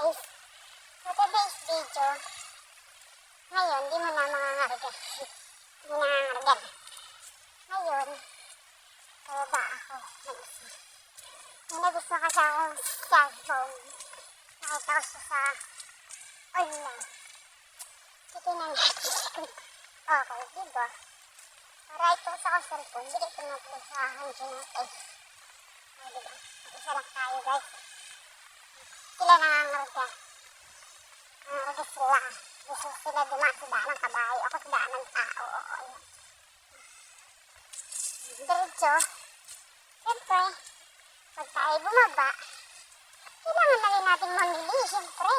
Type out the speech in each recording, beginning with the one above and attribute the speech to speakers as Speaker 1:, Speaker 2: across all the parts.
Speaker 1: guys. So today's video, ngayon di mo na mangangargan. Di mo nangangargan. Ngayon, baba ako ng isa. May nagusto kasi akong cellphone. Nakita ko siya sa online. Titignan natin. Okay, diba? Para ito sa cellphone, bigay ko na ito sa handsyo natin. Ay, diba? Isa lang tayo guys. Sila nangangarga. Nangangarga sila. Gusto sila dumaan sa daan ng kabayo. Ako sa daan ng tao. Oo. Diretso. Siyempre, pag tayo bumaba, kailangan na rin natin mamili. Siyempre.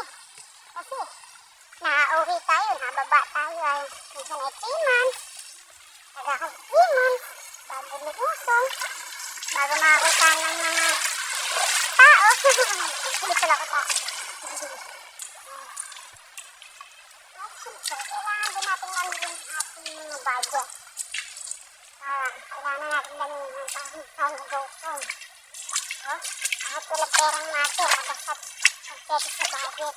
Speaker 1: Kasi, nauwi tayo, nababa tayo. Ay, minsan ay 3 months. Taga 3 months. Bago lumusong. Bago makakita ng mga tao. Hindi pala ko tao. Kailangan din natin lamigin ating mga budget. Kailangan natin lamigin ang pang-gawin. Kahit wala perang natin, basta pagpete sa budget.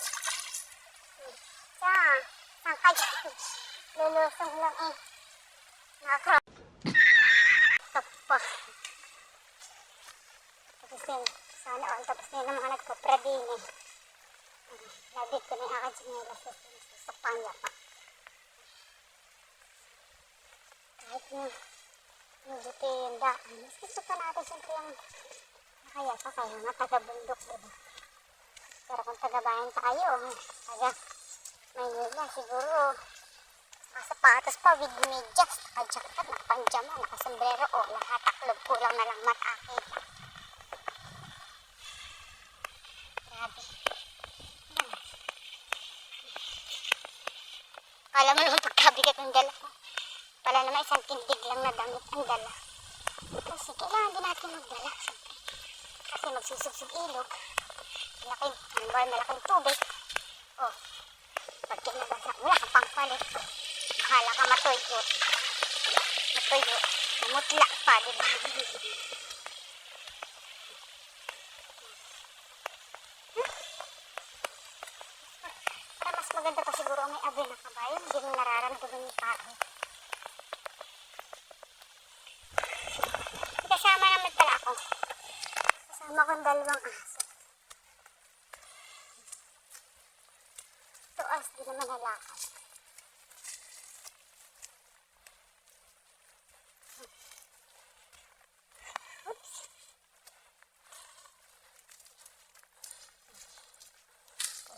Speaker 1: So, saan kayo? Lulusong lang eh. Nakaka- Tapos din, sana all tapos din ng mga nagpaprading eh. Labit ko na yung akadjinela sa panya pa. Kahit na mabuti yung daan. Mas gusto pa natin siyempre yung nakaya pa kayo nga taga-bundok, diba? Pero kung taga-bayan tayo, taga Maynila, siguro nakasapatos pa with medyas, naka-jacket, naka-panjama, naka-sombrero, o lahat taklob, kulang na lang matakit. Grabe. Kala mo naman pagkabigat ng dala ko. Pala naman isang tindig lang na damit ang dala. Kasi kailangan din natin magdala. Kasi magsusubsub ilog. Malaking tubig. Oh, pag kinabasa, wala kang pangpalit. Bahala ka matuyo. Matuyo. Namutla pa, diba? Mas maganda pa siguro may abe na kabayo, hindi mo nararamdaman yung paro. Kasama naman pala ako. Kasama kong 2 aso. Tuas, di naman nalakad. Oops.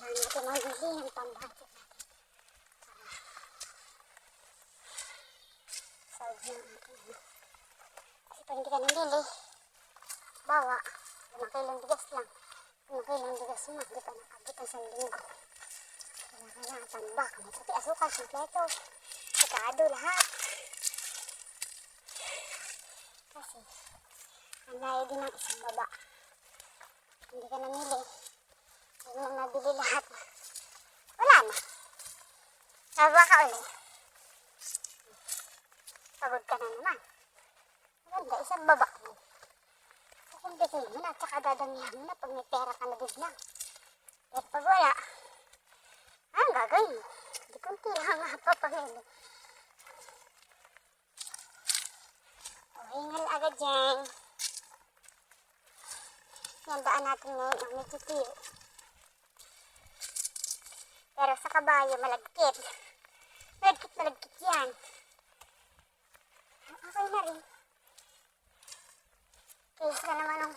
Speaker 1: Kailangan natin magbili ng pambati natin. Kasi pag hindi ka nabili, bawa, 5 kilong bigas lang. 5 kilong bigas mo, hindi pa nakabit ang 1 linggo. Kailangan tambak, may pati asukal, kompleto, sikado lahat. Kasi, ang layo din ng isang baba. Hindi ka namili, hindi mo nabili lahat. Wala na. Baba ka ulit. Pagod ka na naman. Maganda, isang baba mo. Kukumbitin mo na, tsaka dadamihan mo na pag may pera ka na biglang. Pero pag wala, ang gagawin mo? Hindi kunti lang nga papamili. O, hingal agad dyan. Yan, daan natin ngayon ang medyo tiyo. Pero sa kabayo, malagkit. Malagkit yan. Okay na rin. Kaysa naman nung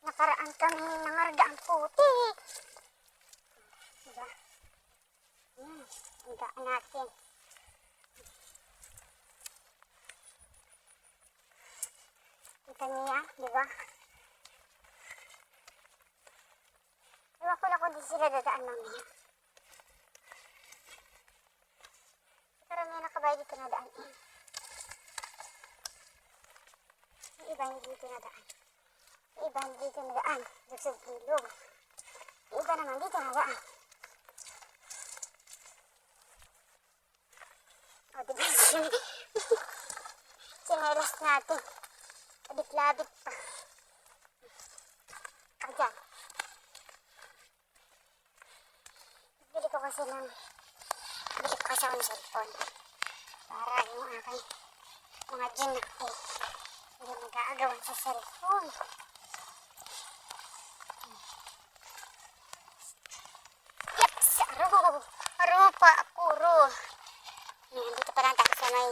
Speaker 1: nakaraan kami nangarga ang puti. Diba? Ang daan natin. Kita niya, diba? Ewan ko lang kung di sila dadaan mamaya. Pero may nakabayo dito na daan eh. Yung iba hindi dito na daan. Yung iba hindi dito na daan. Lugsog ilog. Yung iba naman dito na daan. O, diba? Sinelas natin. Labit-labit pa. Dyan. kasi ng bili ko kasi ako ng cellphone. Para yung aking mga ginak hindi mag-aagawan sa cellphone. Yes! Aro pa, puro. Dito pa lang tayo sa may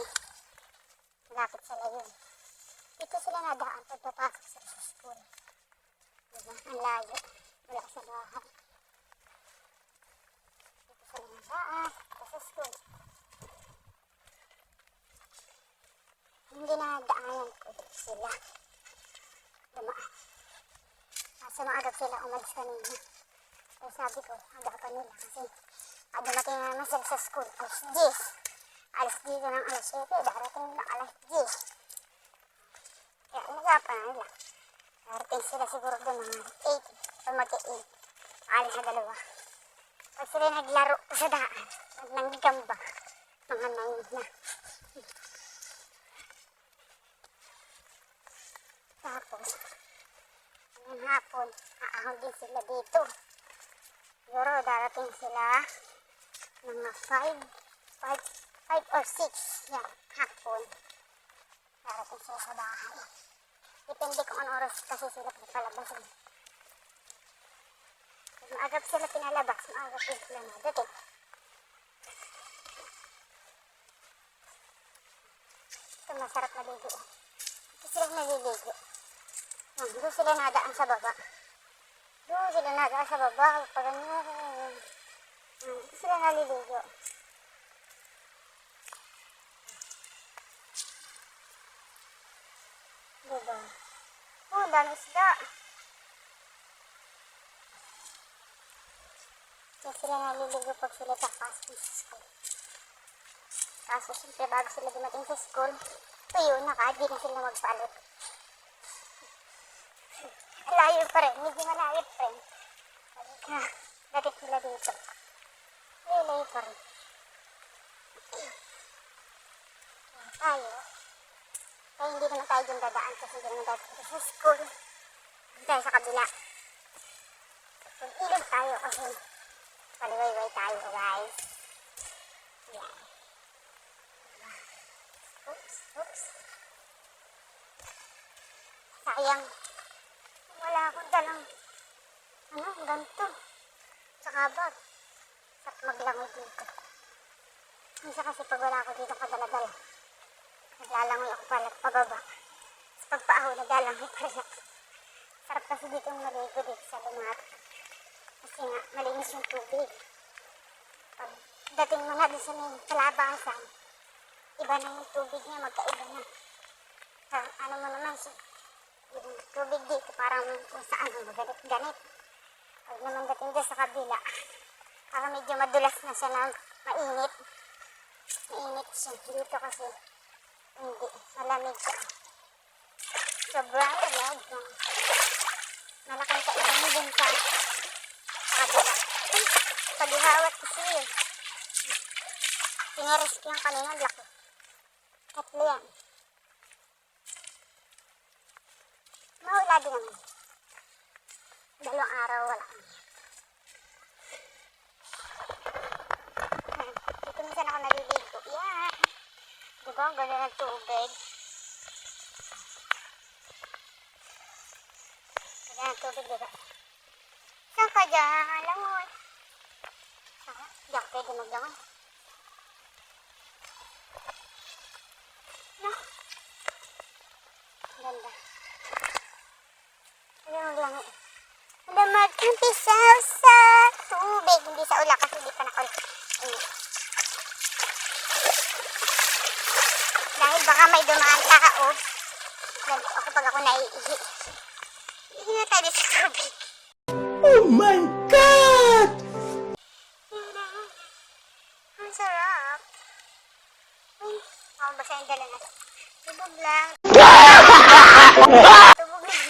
Speaker 1: malapit sa layon. Dito sila nadaan pagpapasok sa school. Diba? Ang layo. Wala sa bahay. Dito sila nadaan sa school. Yung dinadaanan ko dito sila. Dumaan. Kaso maagap sila umalis kanina. So sabi ko, agapan nila kasi dumating na naman sila sa school. Alas 10. Alas dito ng alas 7. Darating na alas 10. Kaya nagapan na nila. Darating sila siguro doon mga 8 o mag-8. Alas na dalawa. Pag sila naglaro sa daan, nanggigamba, mga 9 na. Tapos, ngayong hapon, aahon din sila dito. Siguro darating sila mga 5 or 6 yan, hapon. Darating sila sa bahay. Depende kung ano oras kasi sila pinapalabasan. Pag maagap sila pinalabas, maagap din sila nadating. Ito masarap maligo. Ito sila naliligo. Doon sila nadaan sa baba. Doon sila nadaan sa baba. Pag ganyan. Ito sila naliligo. Diba? Oh, dami isda. Kaya sila naliligo pag sila papasok sa school. Kaso siyempre bago sila dumating sa school, tuyo na kahit di na sila magpalot. Layo pa rin, medyo malayo pa rin. Dating sila dito. Layo pa rin. Tayo. Kaya hindi naman tayo dyan dadaan kasi hindi naman tayo sa school. Hindi tayo sa kabila. Ilog tayo kasi paliwayway tayo, guys. Yan. Oops. Sayang. Wala akong dalang ganito. Tsaka bag. Sarap maglangoy dito. Minsan kasi pag wala ako dito kadala-dala, naglalangoy ako pababa. Tapos pagpaaho, naglalangoy pa rin ako. Sarap kasi dito maligo dito sa lumat. Kasi nga, malinis yung tubig. Pag dating mo na doon sa may kalabasan, iba na yung tubig niya, magkaiba na. Ano mo naman siya, yung tubig dito parang kung saan, ganit-ganit. Pag naman dating dyan sa kabila, parang medyo madulas na siya na mainit. Mainit siya. Dito kasi, hindi, malamig siya. Sobrang lamig na. Malaking kailangan din sa kabila. Paghihawat kasi yun. Pinirescue yung kanina, laki. 3 yan. Mahula din naman. 2 araw wala. Dito minsan ako naliligo. Yan. Diba? Ang ganda ng tubig. Ganda ng tubig, diba? Saan ka dyan? Langoy. Di ako pwede maglangoy. No? Ganda. Ayun lang. Lamag kang pisaw sa tubig. Hindi sa ula kasi hindi pa na-ula. Dahil baka may dumaan tao. Ganito ako pag ako naiihi. Ihi na tayo sa tubig.
Speaker 2: Oh my God!
Speaker 1: Ang sarap. Ako basta yung dala natin. Tubog lang. Tubog lang.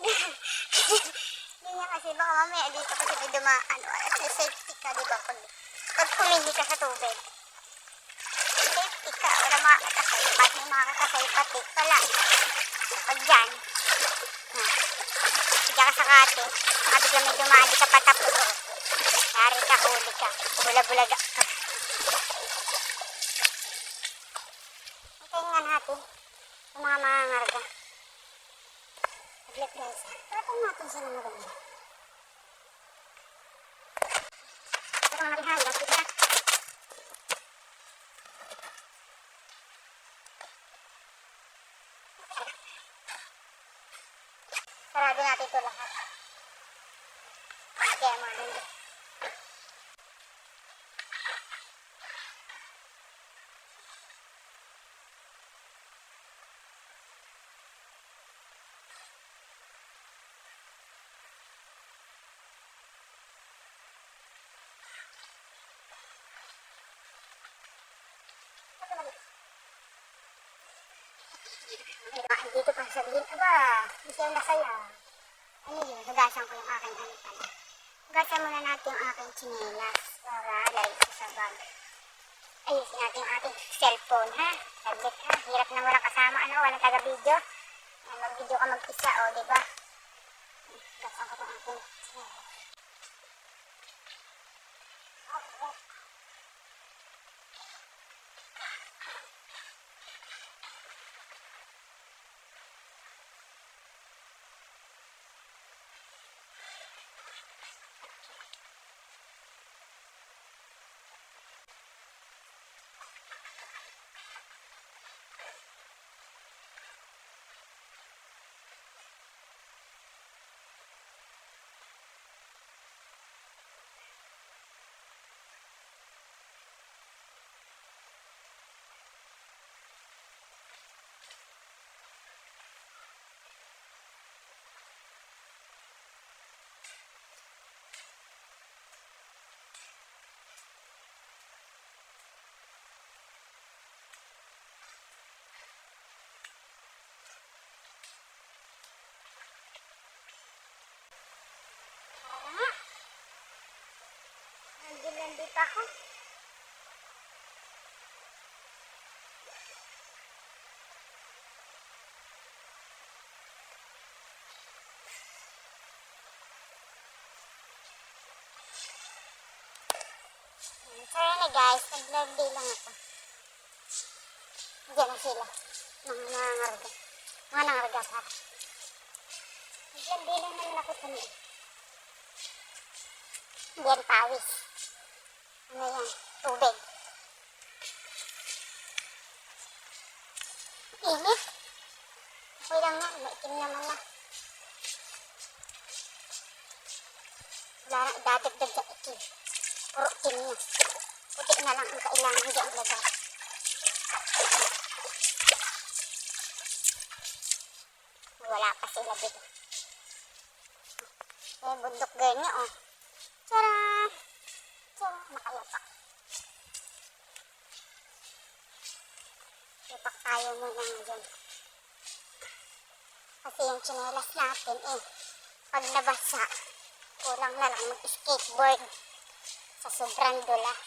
Speaker 1: Hindi niya kasi baka mamaya dito kasi may dumaan. At safety ka, diba? Pag pumihi ka sa tubig. Safety ka. Wala makakasaipat. May makakasaipat eh. Wala. Pag dyan. Diyan ka sa kate. Baka bigla may dumaan. Di ka patapos. Yari ka, huli ka. Bula-bulaga ka. Hintayin nga natin yung mga mangangarga. Saglit guys. Tatang natin sila maganda. Ito nga rin hanggang kita. Sarado natin ito lahat. Kaya mga nila. Dito pa sabihin, aba, hindi siya masaya. Ano yun, hugasan ko yung aking ano pala. Hugasan muna natin yung aking chinelas para lagi ko sa bag. Ayusin natin yung ating cellphone, ha? Saglit, ha? Hirap na walang kasama, ano? Walang taga-video. Mag-video ka mag-isa, o, diba? Hugasan ko itong aking chinelas. Landi pa ako. Sorry na guys, nag-landi lang ako. Diyan na sila. Mga nangarga. Mga nangarga pa. Nag-landi lang naman ako sa niya. Diyan pawis. Ano yan? Tubig. Init. Okay lang nga. Maitim naman na. Wala na idadagdag sa itim. Puro itim na. Puti na lang ang kailangan dyan lagay. Wala pa sila dito. Eh, bundok ganyan oh. Tara! Tara, nakalapak. Lapak tayo muna ngayon. Kasi yung tsinelas natin eh, pag nabasa, kulang na lang mag-skateboard sa sobrang dulas.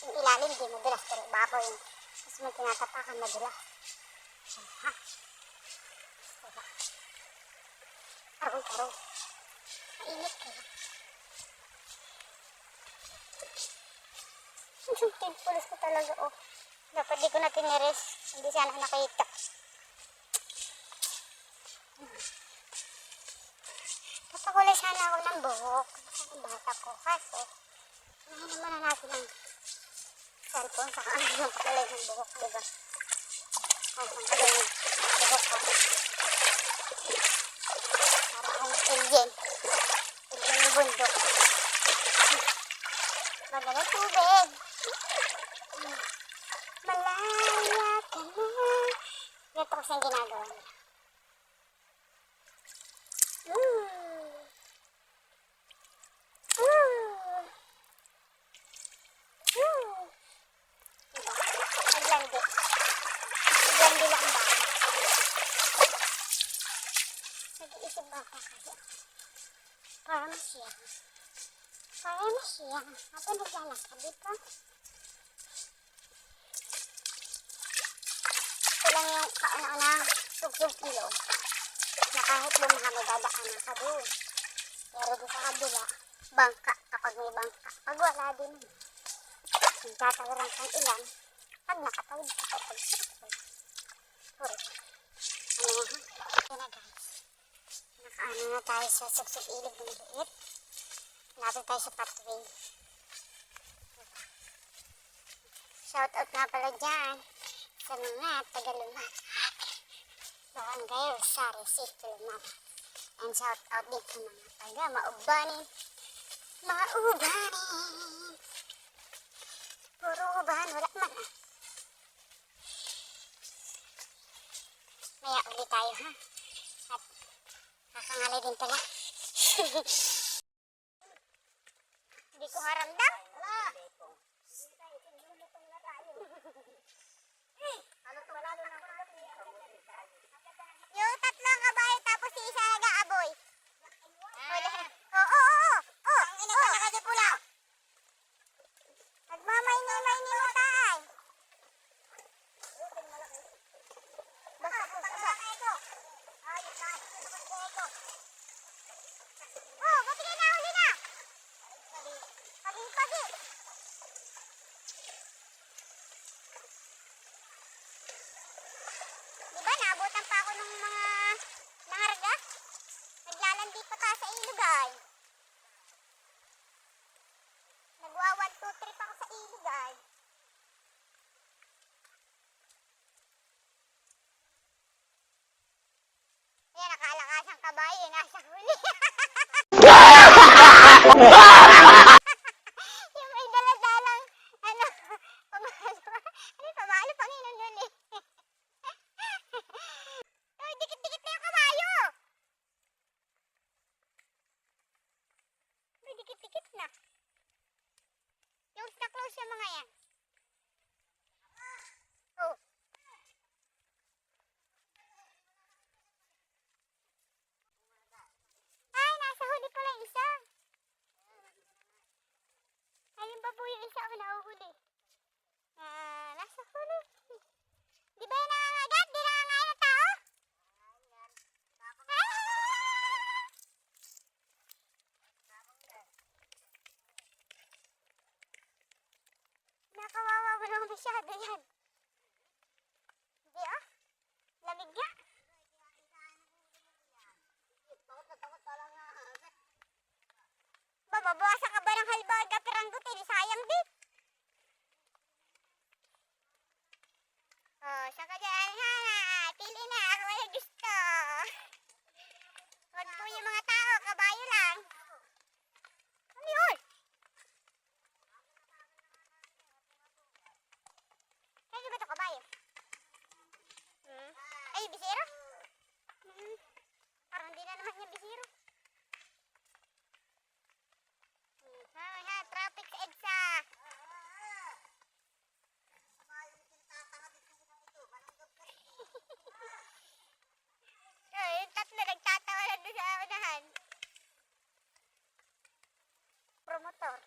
Speaker 1: Yung ilalim di madulas, pero ibabaw yun. Tapos may tinatapakan madulas. Ha? Diba? Karoy. Mainit kaya. Yung pimples ko talaga, oh. Dapat di ko na tiniris. Hindi sana nakita. Papakulay sana ako ng buhok. Kasi bata ko. Kaso, nahin naman na natin ang cellphone sa ang kulay ng buhok, diba? Kaso ang kulay ng buhok ko. Para akong alien. Alien ng bundok. Magaling tubig. Malaya ka na. Ganito kasi ang ginagawa niya. Diba? Naglandi. Naglandi lang ang bata. Nag-iisip bata kasi ako. Para masiyang. Ako naglalakad, diba? Ito lang yung kauna-unang sugsug ilog na kahit bumaha may dadaanan ka doon. Pero doon sa kabila, bangka kapag may bangka. Pag wala din, tatawaran kang ilan. Pag nakatawid ka, pag sarap. Puro. Ano yan ha? Yan na guys. Nakaano na tayo sa sugsug ilog ng liit. Lapit tayo sa pathway. Shoutout nga pala dyan sa mga taga-Lumat. Barangay Rosario City, Lumat. And shoutout din sa mga taga-Maubanin. Maubanin! Puro ubahan, wala man ah. Maya ulit tayo ha. At kakangalay din pala. Hindi ko nga ramdam. Yung tatlong kabayo tapos si isa nag-aaboy. Oo. Ang ina ko nakadipula. Nagmamay-ni mo tayo. Oh, ba't hindi nahuli na? Pagi-pagi. Diba naabutan pa ako ng mga nangarga? Naglalandi pa tayo sa ilog ay. Nagwa 1, 2, 3 pa ako sa ilog ay. Ayan, nakalakas ang kabayo, nasa huli. Yung may daladalang, pamalo, Panginoon nun eh. Uy, dikit-dikit na yung kabayo. Uy, dikit-dikit na. Close na close yung mga yan. Oh. Ay, nasa huli pala yung isa. Ayun pa po yung isa ako nahuhuli. Nasa huli. Di ba yung nangangagat? Di nangangain ng tao? Nakawawa mo naman masyado yan. Hindi ah. Lamig nga. Ba, mabawasan ka ba ng halbaga peranggot eh? Sayang din. Oh, saka dyan ha. Pili na. Ako ay gusto. Huwag po yung mga tao. Kabayo lang. Ano yun? Kaya ba ito kabayo? Ay, bisiro? Parang di na naman yung bisiro. Ha, traffic sa EDSA. Yung tatlo nagtatawanan doon sa unahan. Promotor.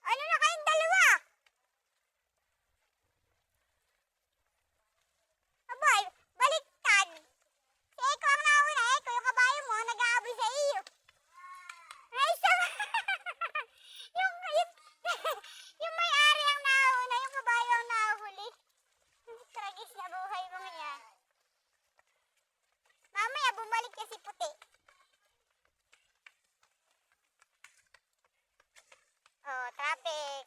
Speaker 1: Ano na kayong dalawa? Abay, baliktad. Si Eko ang nauna. Eko, yung kabayo mo, nag-aaboy sa iyo. Ay, sama. yung may-ari ang nauna, yung kabayo ang nahuli. Tragis na buhay mga yan. Mamaya, bumalik kasi puti. Oh, traffic.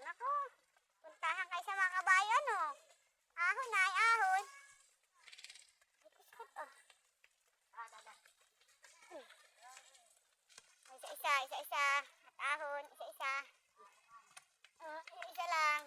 Speaker 1: Naku, puntahan kayo sa mga kabayo, no? Ahon na, ahon. Isa-isa. At ahon, isa-isa. Isa lang.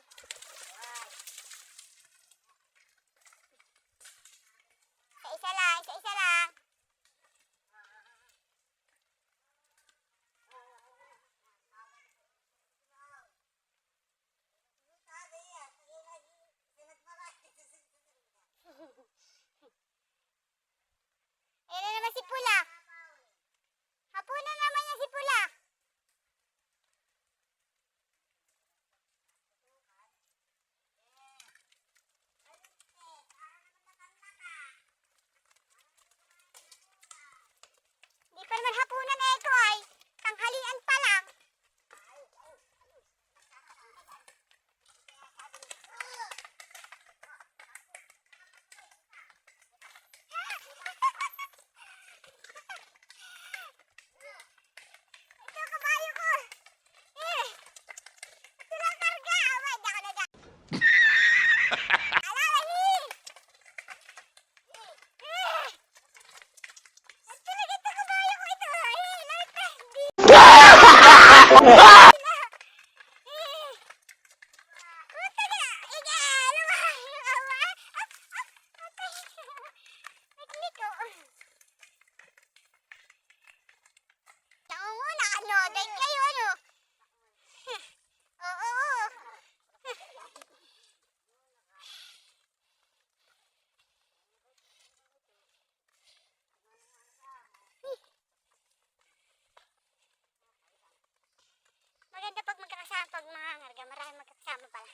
Speaker 1: maganda pag magkakasama, pag mga ngarga, marami magkakasama pala.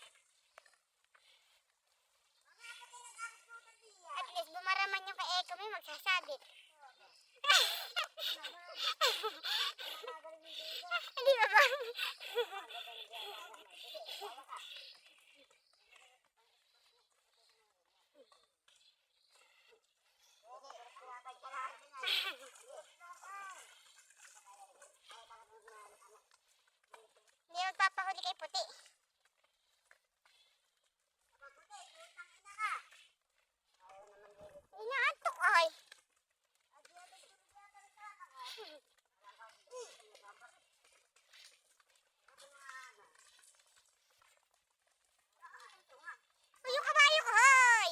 Speaker 1: At least bumaraman yung kay Eko, may magsasabit. Hindi ba ba? Hindi magpapahuli kay puti. Inaantok ay. Uy, yung kabayo ko, hoy!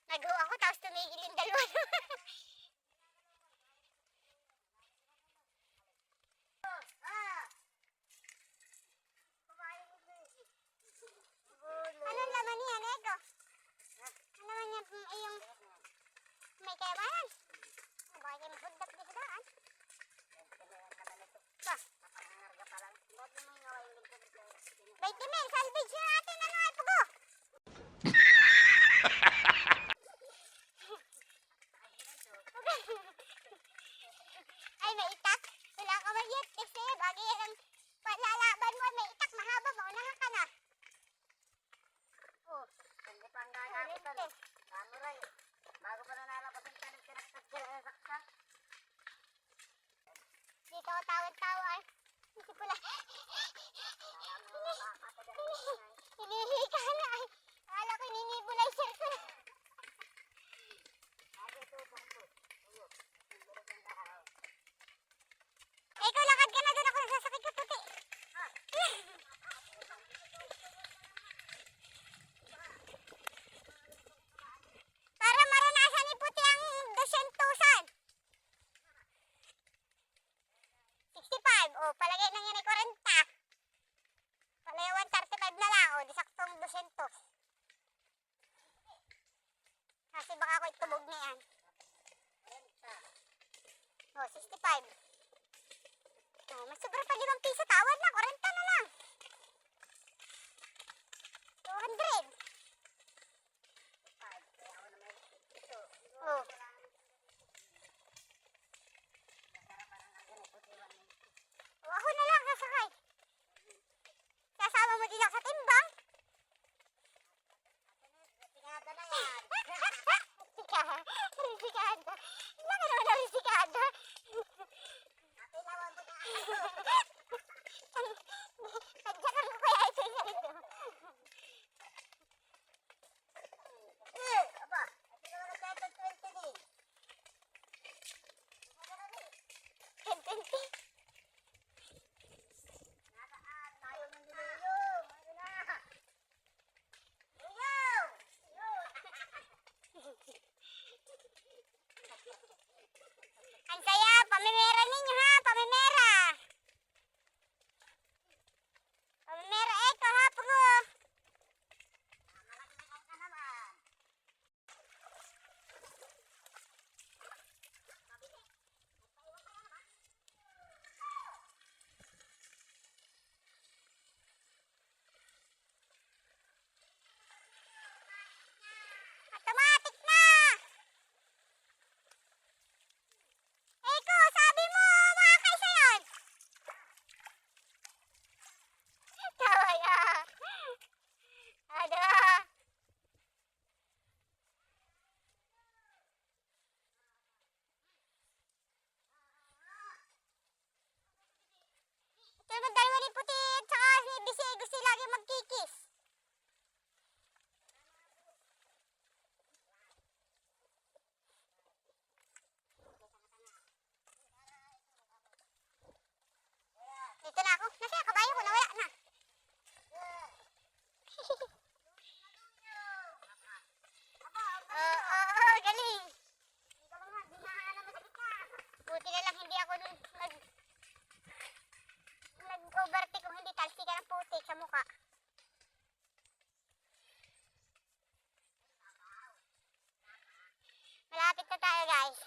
Speaker 1: Nagawa ako tapos tumigil yung dalawa. Anong laman niyan, Eko? Ano naman yan, yung may kayabayan? Bakit kayo mahuldak di sa daan? Ba? 20 mil, salvage na natin, ano ay pugo? Ay, may itak. Wala ka magyet kasi bagay ang palalaban mo, may itak mahaba, maunahan ka na. Oh, hindi pa ang gagawin. Samurai, bago pa na nalabas ang kanag-kanag-kanag-kanag-saksa. Dito ako tawad-tawad. Hindi pula. Hinihika na ay. Akala ko ninibulaizer ko na. Ikaw, lakad ka na doon, ako nasasakit ka puti. Para maranasan ni puti ang 200,000. 65. O, palagay na yan ay 40. Palagay 135 na lang. O, di saktong 200. Kasi baka ako itubog na yan. O, 65. O, mas sobra pa 5 piso. Tawad na, 40 na lang. 200. O. O, ako na lang sasakay. Sasama mo din ako sa timbang. Risikada na yan. Risikada. Laki naman ang risikada. Kadyakan ko kaya ito sa ito. Aba, ito na nagkatag 20 din. 20. Tayo ng diluyong. Ano na? Diluyong! Ang saya, pamimera ninyo ha, pamimera. Pamimera, Eko ha, pugo. Automatic na! Eko, sabi mo, makakaisa yun! Tawa ya! Ano? Ito naman dalawa ni Puti at saka si Bisi, gusto lagi magkikis. Dito na ako. Nasa kabayo ko, nawala na. Galing. Buti na lang hindi ako nung nag-overtake kung hindi talsi ka ng putik sa mukha. Malapit na tayo guys.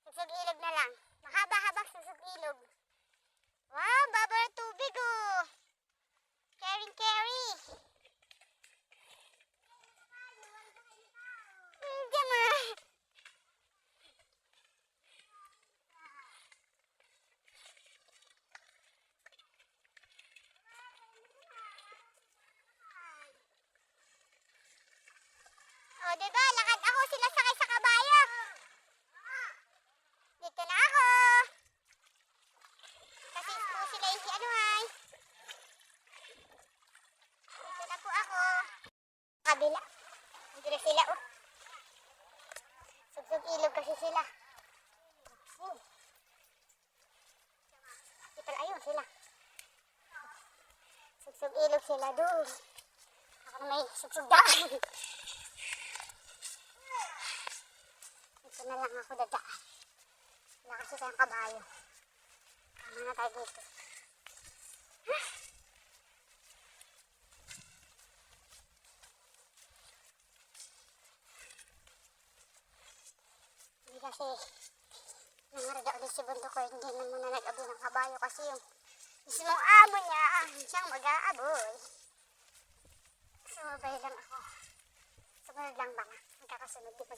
Speaker 1: Susog ilog na lang. Mahaba-habang susog ilog. O Wow, baba ng tubig oh. Caring carry. Diyan mo. O, diba? Lakad ako. Sila sakay sa kabayo. Dito na ako. Kasi po sila yung ano ay. Dito na po ako. Kabila. Dito na sila oh. Sugsug ilog kasi sila. Dito na ayun sila. Sugsug ilog sila doon. Ako na may sugsug daan. Dito na lang ako dadaan. Wala kasi tayong kabayo. Tama na tayo dito. Hindi kasi nangarada ulit si Bundo ko. Hindi na muna nag-aboy ng kabayo kasi yung mismong amo niya siyang mag-aaboy. Sumabay lang ako. Sumunod lang ba na? Magkakasunod di ba